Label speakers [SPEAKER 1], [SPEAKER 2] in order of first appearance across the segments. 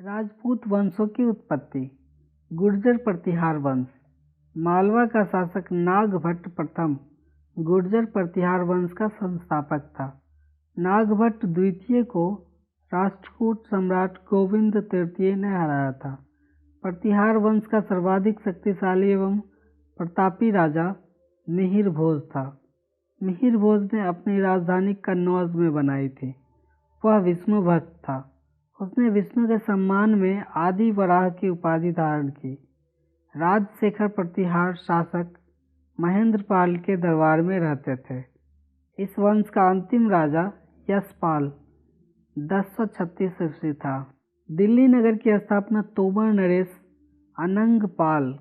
[SPEAKER 1] राजपूत वंशों की उत्पत्ति। गुर्जर प्रतिहार वंश। मालवा का शासक नागभट्ट प्रथम गुर्जर प्रतिहार वंश का संस्थापक था। नागभट्ट द्वितीय को राष्ट्रकूट सम्राट गोविंद तृतीय ने हराया था। प्रतिहार वंश का सर्वाधिक शक्तिशाली एवं प्रतापी राजा मिहिर भोज था। मिहिर भोज ने अपनी राजधानी कन्नौज में बनाई थी। वह विष्णु भक्त था। उसने विष्णु के सम्मान में आदि वराह की उपाधि धारण की। राजशेखर प्रतिहार शासक महेंद्रपाल के दरबार में रहते थे। इस वंश का अंतिम राजा यशपाल 1036 ईस्वी था। दिल्ली नगर की स्थापना तोमर नरेश अनंगपाल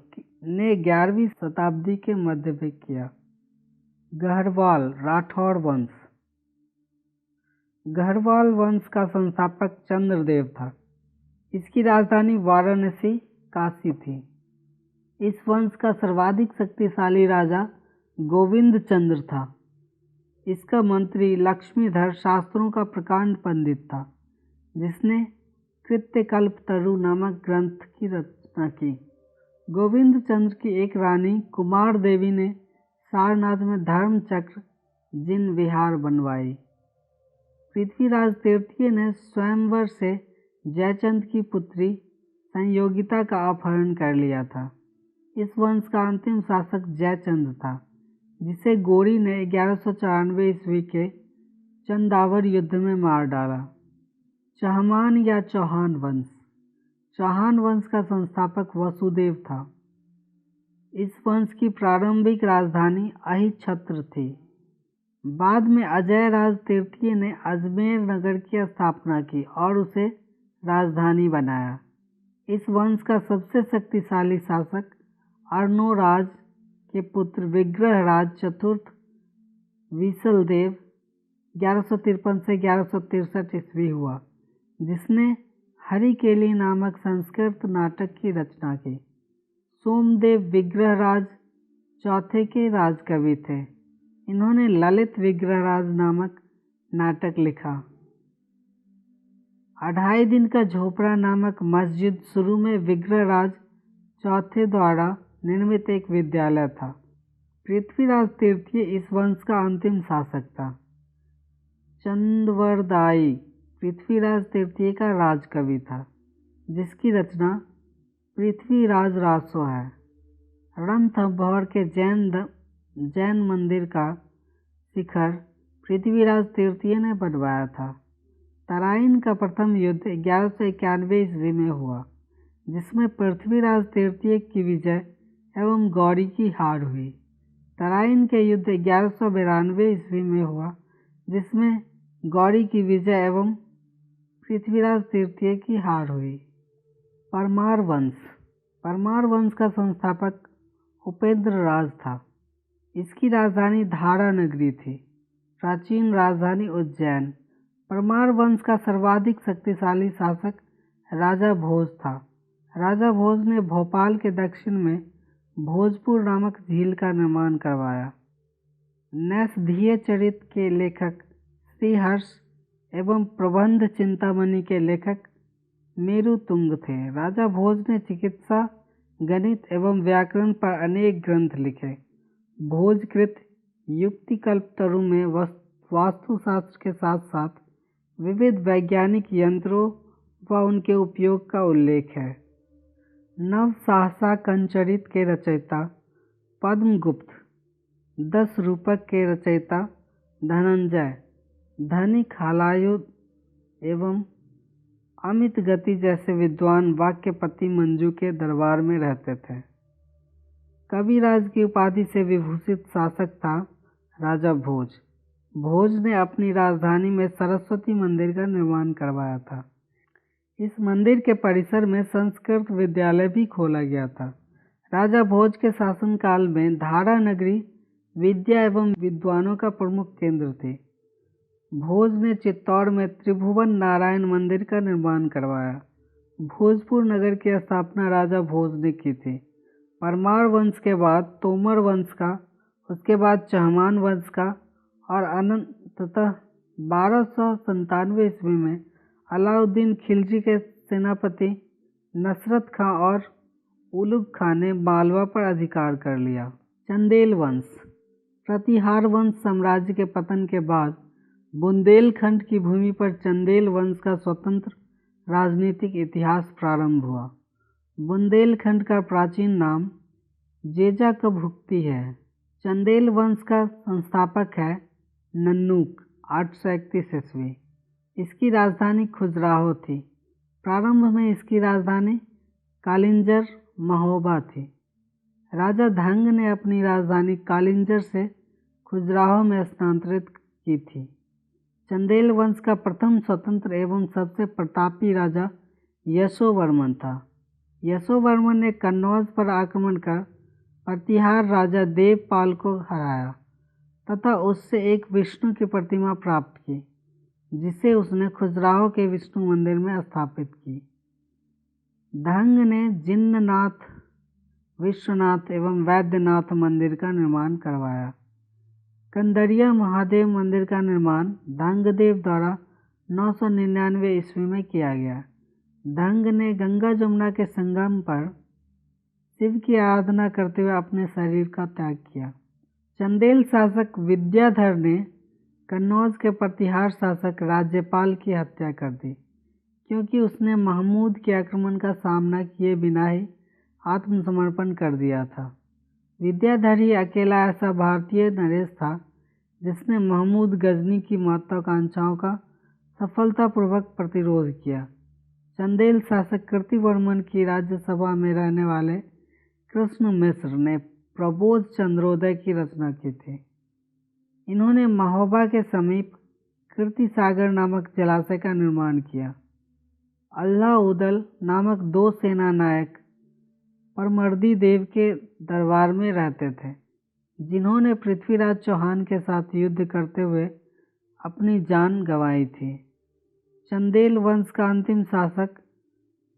[SPEAKER 1] ने 11वीं शताब्दी के मध्य में किया। गढ़वाल राठौड़ वंश। गढ़वाल वंश का संस्थापक चंद्रदेव था। इसकी राजधानी वाराणसी काशी थी। इस वंश का सर्वाधिक शक्तिशाली राजा गोविंद चंद्र था। इसका मंत्री लक्ष्मीधर शास्त्रों का प्रकांड पंडित था, जिसने कृत्यकल्पतरु नामक ग्रंथ की रचना की। गोविंद चंद्र की एक रानी कुमार देवी ने सारनाथ में धर्म चक्र जिन विहार बनवाई। पृथ्वीराज तृतीय ने स्वयंवर से जयचंद की पुत्री संयोगिता का अपहरण कर लिया था। इस वंश का अंतिम शासक जयचंद था, जिसे गोरी ने 1194 ईस्वी के चंदावर युद्ध में मार डाला। चहमान या चौहान वंश। चौहान वंश का संस्थापक वसुदेव था। इस वंश की प्रारंभिक राजधानी अहिछत्र थी। बाद में अजय राज तृतीय ने अजमेर नगर की स्थापना की और उसे राजधानी बनाया। इस वंश का सबसे शक्तिशाली शासक अर्णोराज के पुत्र विग्रहराज चतुर्थ विसलदेव 1153 से 1163 ईस्वी हुआ, जिसने हरिकेली नामक संस्कृत नाटक की रचना की। सोमदेव विग्रहराज चौथे के राजकवि थे। इन्होंने ललित विग्रहराज नामक नाटक लिखा। 2.5 दिन का झोपड़ा नामक मस्जिद शुरू में विग्रहराज चौथे द्वारा निर्मित एक विद्यालय था। पृथ्वीराज तृतीय इस वंश का अंतिम शासक था। चंदवरदायी पृथ्वीराज तृतीय का राजकवि था, जिसकी रचना पृथ्वीराज रासो है। रणथंभौर के जैन मंदिर का शिखर पृथ्वीराज तृतीय ने बनवाया था। तराइन का प्रथम युद्ध 1191 ईस्वी में हुआ, जिसमें पृथ्वीराज तृतीय की विजय एवं गौरी की हार हुई। तराइन के युद्ध 1192 ईस्वी में हुआ, जिसमें गौरी की विजय एवं पृथ्वीराज तृतीय की हार हुई। परमार वंश। परमार वंश का संस्थापक उपेंद्र राज था। इसकी राजधानी धारा नगरी थी। प्राचीन राजधानी उज्जैन। परमार वंश का सर्वाधिक शक्तिशाली शासक राजा भोज था। राजा भोज ने भोपाल के दक्षिण में भोजपुर नामक झील का निर्माण करवाया। नैषधीय चरित के लेखक श्रीहर्ष एवं प्रबंध चिंतामणि के लेखक मेरुतुंग थे। राजा भोज ने चिकित्सा, गणित एवं व्याकरण पर अनेक ग्रंथ लिखे। भोजकृत युक्तिकल्पतरु में वास्तुशास्त्र के साथ साथ विविध वैज्ञानिक यंत्रों व उनके उपयोग का उल्लेख है। नव सहसा कंचरित के रचयिता पद्मगुप्त, 10 रूपक के रचयिता धनंजय, धनिक हलायुध एवं अमित गति जैसे विद्वान वाक्यपति मंजू के दरबार में रहते थे। कविराज की उपाधि से विभूषित शासक था राजा भोज। भोज ने अपनी राजधानी में सरस्वती मंदिर का निर्माण करवाया था। इस मंदिर के परिसर में संस्कृत विद्यालय भी खोला गया था। राजा भोज के शासनकाल में धारा नगरी विद्या एवं विद्वानों का प्रमुख केंद्र थी। भोज ने चित्तौड़ में त्रिभुवन नारायण मंदिर का निर्माण करवाया। भोजपुर नगर की स्थापना राजा भोज ने की थी। परमार वंश के बाद तोमर वंश का, उसके बाद चहमान वंश का और अनंततः 1297 ईस्वी में अलाउद्दीन खिलजी के सेनापति नसरत खां और उलुग खां ने मालवा पर अधिकार कर लिया। चंदेल वंश। प्रतिहार वंश साम्राज्य के पतन के बाद बुंदेलखंड की भूमि पर चंदेल वंश का स्वतंत्र राजनीतिक इतिहास प्रारंभ हुआ। बुंदेलखंड का प्राचीन नाम जेजा कभुक्ती है। चंदेल वंश का संस्थापक है नन्नुक 831 ईस्वी। इसकी राजधानी खजुराहो थी। प्रारंभ में इसकी राजधानी कालिंजर महोबा थी। राजा धंग ने अपनी राजधानी कालिंजर से खजुराहो में स्थानांतरित की थी। चंदेल वंश का प्रथम स्वतंत्र एवं सबसे प्रतापी राजा यशोवर्मन था। यशोवर्मन ने कन्नौज पर आक्रमण कर प्रतिहार राजा देवपाल को हराया तथा उससे एक विष्णु की प्रतिमा प्राप्त की, जिसे उसने खजुराहो के विष्णु मंदिर में स्थापित की। धंग ने जिन्ननाथ, विश्वनाथ एवं वैद्यनाथ मंदिर का निर्माण करवाया। कंदरिया महादेव मंदिर का निर्माण धंगदेव द्वारा 999 ईस्वी में किया गया। धंग ने गंगा जमुना के संगम पर शिव की आराधना करते हुए अपने शरीर का त्याग किया। चंदेल शासक विद्याधर ने कन्नौज के प्रतिहार शासक राज्यपाल की हत्या कर दी, क्योंकि उसने महमूद के आक्रमण का सामना किए बिना ही आत्मसमर्पण कर दिया था। विद्याधर ही अकेला ऐसा भारतीय नरेश था जिसने महमूद गजनी की महत्वाकांक्षाओं का सफलतापूर्वक प्रतिरोध किया। चंदेल शासक कीर्तिवर्मन की राज्यसभा में रहने वाले कृष्ण मिश्र ने प्रबोध चंद्रोदय की रचना की थी। इन्होंने महोबा के समीप कीर्ति सागर नामक जलाशय का निर्माण किया। अल्लाह उदल नामक 2 सेना नायक परमर्दी देव के दरबार में रहते थे, जिन्होंने पृथ्वीराज चौहान के साथ युद्ध करते हुए अपनी जान गंवाई थी। चंदेल वंश का अंतिम शासक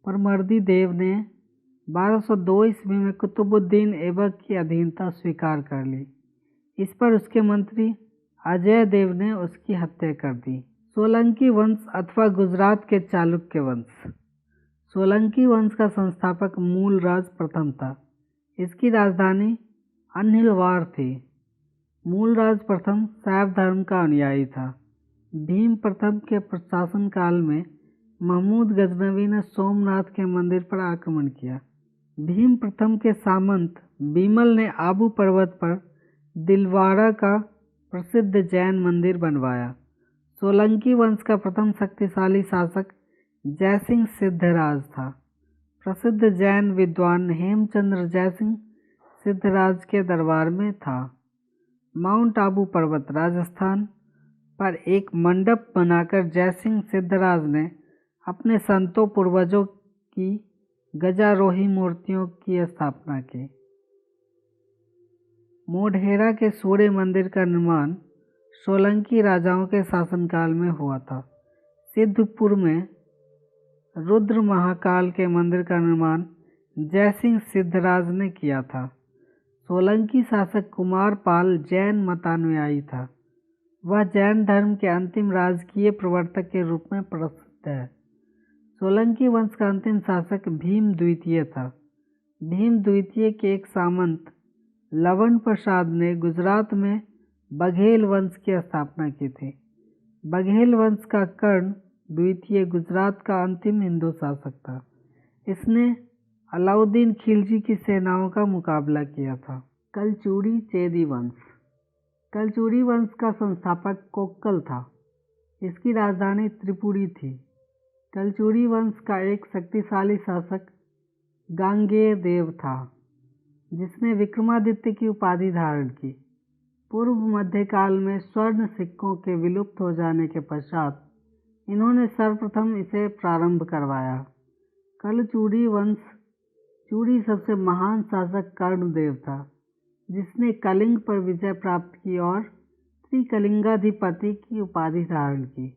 [SPEAKER 1] परमर्दी देव ने 1202 ईस्वी में कुतुबुद्दीन ऐबक की अधीनता स्वीकार कर ली। इस पर उसके मंत्री अजय देव ने उसकी हत्या कर दी। सोलंकी वंश अथवा गुजरात के चालुक्य वंश। सोलंकी वंश का संस्थापक मूलराज प्रथम था। इसकी राजधानी अनिलवार थी। मूलराज प्रथम शैव धर्म का अनुयायी था। भीम प्रथम के प्रशासन काल में महमूद गजनवी ने सोमनाथ के मंदिर पर आक्रमण किया। भीम प्रथम के सामंत बीमल ने आबू पर्वत पर दिलवाड़ा का प्रसिद्ध जैन मंदिर बनवाया। सोलंकी वंश का प्रथम शक्तिशाली शासक जयसिंह सिद्धराज था। प्रसिद्ध जैन विद्वान हेमचंद्र जयसिंह सिद्धराज के दरबार में था। माउंट आबू पर्वत राजस्थान पर एक मंडप बनाकर जयसिंह सिद्धराज ने अपने संतों पूर्वजों की गजारोही मूर्तियों की स्थापना की। मोढेरा के सूर्य मंदिर का निर्माण सोलंकी राजाओं के शासनकाल में हुआ था। सिद्धपुर में रुद्र महाकाल के मंदिर का निर्माण जयसिंह सिद्धराज ने किया था। सोलंकी शासक कुमारपाल जैन मतानुयायी था। वह जैन धर्म के अंतिम राजकीय प्रवर्तक के रूप में प्रसिद्ध है। सोलंकी वंश का अंतिम शासक भीम द्वितीय था। भीम द्वितीय के एक सामंत लवण प्रसाद ने गुजरात में बघेल वंश की स्थापना की थी। बघेल वंश का कर्ण द्वितीय गुजरात का अंतिम हिंदू शासक था। इसने अलाउद्दीन खिलजी की सेनाओं का मुकाबला किया था। कलचुरी चेदी वंश। कलचुरी वंश का संस्थापक कोक्कल था। इसकी राजधानी त्रिपुरी थी। कलचुरी वंश का एक शक्तिशाली शासक गांगेय देव था, जिसने विक्रमादित्य की उपाधि धारण की। पूर्व मध्यकाल में स्वर्ण सिक्कों के विलुप्त हो जाने के पश्चात इन्होंने सर्वप्रथम इसे प्रारंभ करवाया। कलचुरी वंश चूड़ी सबसे महान शासक कर्णदेव था, जिसने कलिंग पर विजय प्राप्त की और त्रिकलिंगाधिपति की उपाधि धारण की।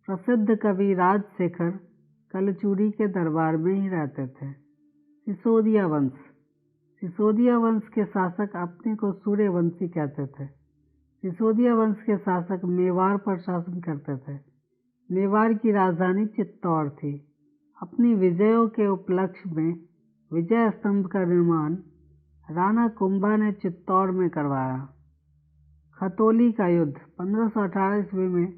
[SPEAKER 1] प्रसिद्ध कवि राजशेखर कलचुरी के दरबार में ही रहते थे। सिसोदिया वंश। सिसोदिया वंश के शासक अपने को सूर्यवंशी कहते थे। सिसोदिया वंश के शासक मेवाड़ पर शासन करते थे। मेवाड़ की राजधानी चित्तौड़ थी। अपनी विजयों के उपलक्ष्य में विजय स्तंभ का निर्माण राणा कुंभा ने चित्तौड़ में करवाया। खतौली का युद्ध 1518 ईस्वी में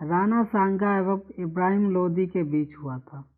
[SPEAKER 1] राणा सांगा एवं इब्राहिम लोदी के बीच हुआ था।